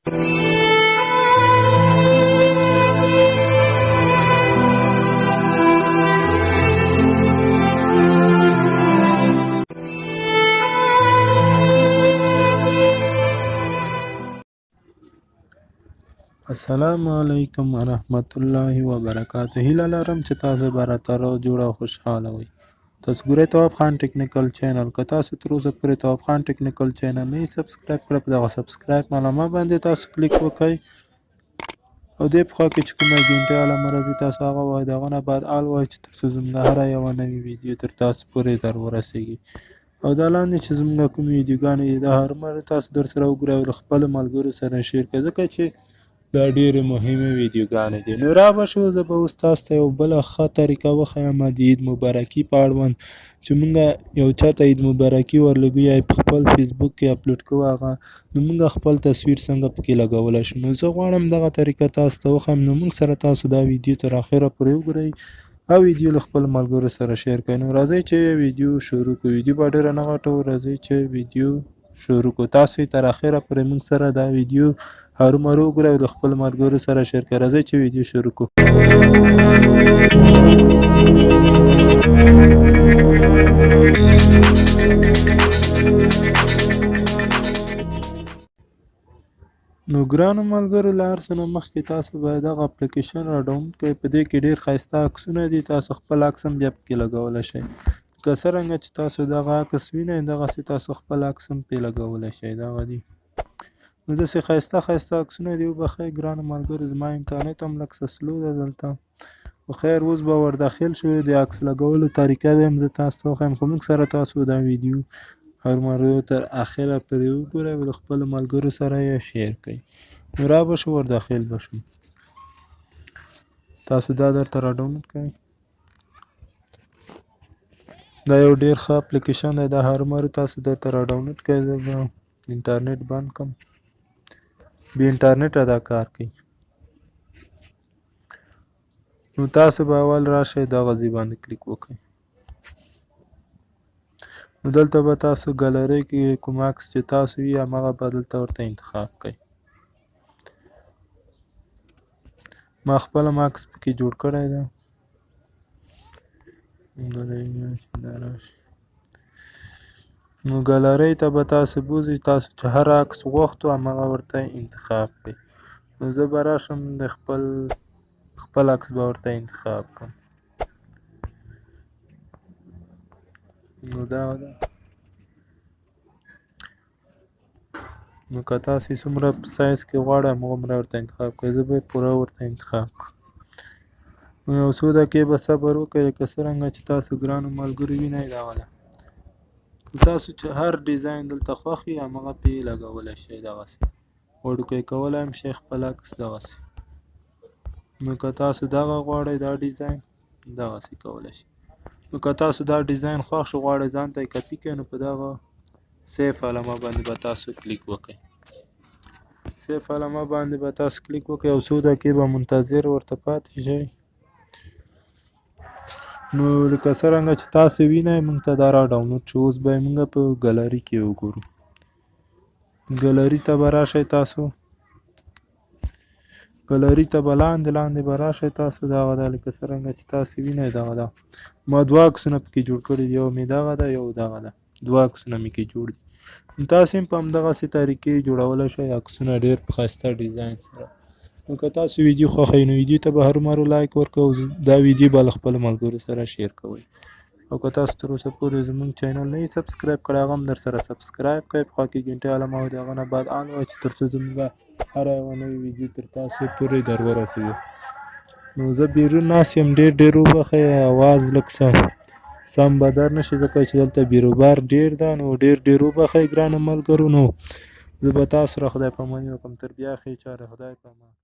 السلام علیکم ورحمت الله وبرکاته. هیله لرم چې تاسو به راته روغ جوړ او خوشحاله وئ. تاسو ګورئ تواب خان ټیکنیکل چینل. که تاسو تر اوسه پورې تواب خان ټیکنیکل چینل نه یې سبسکرایب کړی، په دغه سبسکرایب علامه باندې تاسو کلیک وکړئ او دې پخوا کې چې کومه ګنټۍ علامه راځي تاسو هغه ووهئ، د هغه نه بعد آل ووهئ چې تر څو زموږ هره یوه نوې ویډیو تر تاسو پورې در ورسیږي. او دا لاندې چې زموږ کومې ویډیوګانې دي دا هرومرو تاسو در سره وګورئ او له خپلو ملګرو سره شیر کړئ، ځکه چې دا ډېرې مهمې ویډیوګانې دي. نو رابه شو زه به اوس تاسو ته یو بله ښه طریقه وښیم د عید مبارکي په اړوند چې مونږ یو چا ته عید مبارکي ورلګو یا یې په خپل فیسبوک کې اپلوډ کوو هغه، نو مونږ خپل تصویر څنګه پکې لګولی شو. نو زه غواړم دغه طریقه تاسو ته وښیم. نو مونږ سره تاسو دا ویډیو تر اخره پورې وګورئ او ویډیو له خپلو ملګرو سره شیر کړئ. نو راځئ چې ویډیو شروع کړو. ویډیو به ډېره نه غټوو، راځئ چې ویډیو شروع کړو. تاسو یې تر اخره پورې مونږ سره دا ویډیو هرومرو وګورئ او د خپلو ملګرو سره شیر کړئ. راځئ چې ویډیو شروع کړو. نو ګرانو ملګرو له هر څه نه مخکې تاسو باید دغه اپلیکیشن را ډاونلوډ کړئ. په دې کې ډېر ښایسته عکسونه دي، تاسو خپل عکس هم بیا پکې لګولی شئ. که څرنګه چې تاسو دغه عکس وینئ دغسې تاسو خپل عکس هم پرې لګولی شئ. دغه دي نو داسې ښایسته ښایسته عکسونه دي. وبښئ ګرانو ملګرو، زما انټرنټ هم لږ څه سلو ده دلته، خو خیر اوس به ور داخل شو. د عکس لګولو طریقه به هم زه تاسو ته وښیم، خو موږ سره تاسو دا ویډیو هرومرو تر اخره پورې وګورئ او د خپلو ملګرو سره یې شیر کړئ. نو رابه شو ور داخل به شو. تاسو دا درته را ډاونلوډ کړئ. دا یو ډېر ښه اپلیکیشن دی، دا هرومرو تاسو درته را ډاونلوډ کړئ. زه به انټرنټ بند کړم، بې انټرنټه دا کار کوي. نو تاسو به اول راشئ دغه ځای باندې کلیک وکړئ. نو دلته به تاسو ګالرۍ کې کوم عکس چې تاسو وي همغه به دلته ورته انتخاب کړئ. ما خپل هم عکس پکې جوړ کړی دی. نو ګالرۍ ته به تاسو بوځئ، تاسو چې هر عکس غوښتو همغه ورته انتخاب کړئ. نو زه به راشم د خپل عکس به ورته انتخاب کړم. نو دغه ده. نو که تاسو یې څومره په سایز کې غواړئ همغومره ورته انتخاب کړئ. زه به یې پوره ورته انتخاب کړم. نو یو څو دقیقې به صبر وکړئ. که څرنګه چې تاسو ګرانو ملګرو وینئ دغه ده. تاسو چې هر ډیزاین دلته خوښ وي همغه پرې لګولی شئ. دغسې وړوکی کولی هم شئ خپل عکس دغسې. نو که تاسو دغه غواړئ دا ډیزاین دغسې کولی شئ. نو که تاسو دا ډیزاین خوښ شو غواړئ ځان ته یې کپي کړئ، نو په دغه سیف علامه باندې به تاسو کلیک وکړئ. سیف علامه باندې به تاسو کلیک وکړئ او څو دقیقې به منتظر ورته پاتې شئ. نو لکه څرنګه چې تاسو وینئ موږ ته دا را ډاونلوډ شو. اوس به یې موږ په ګالري کې وګورو. ګالري ته به راشئ تاسو. ګالري ته به لاندې به راشئ تاسو. دغه ده لکه څرنګه چې تاسو وینئ دغه ده. ما دوه عکسونه پکې جوړ کړي دي، یو مې دغه ده یو دغه ده. دوه عکسونه مې کې جوړ دي. نو تاسو هم په همدغسې طریقې جوړولی شئ عکسونه ډېر په ښایسته ډیزاین سره. نو که تاسو ویډیو خوښوئ نو ویډیو ته به هرومرو لایک ورکړئ او دا ویډیو به له خپلو ملګرو سره شیر کوئ. او که تاسو تر اوسه پورې زموږ چینل نه یې سبسکرایب کړی هغه هم در سره سبسکرایب کړئ. په خوا کې ګنټۍ علامه وي، د هغه نه بعد آن ووهئ چې تر څو زموږ هره یوه نوې ویډیو تر تاسو پورې در ورسوي. نو زه بیرون ناست یم، ډېر وبښئ اواز لږ څه سم بدر نه شي ځکه چې دلته بیروبار ډېر ده. نو ډېر وبښئ ګرانو ملګرو. نو زه به تاسو سره خدای پاماني وکړم. تر بیا ښې چارې، خدای پامان.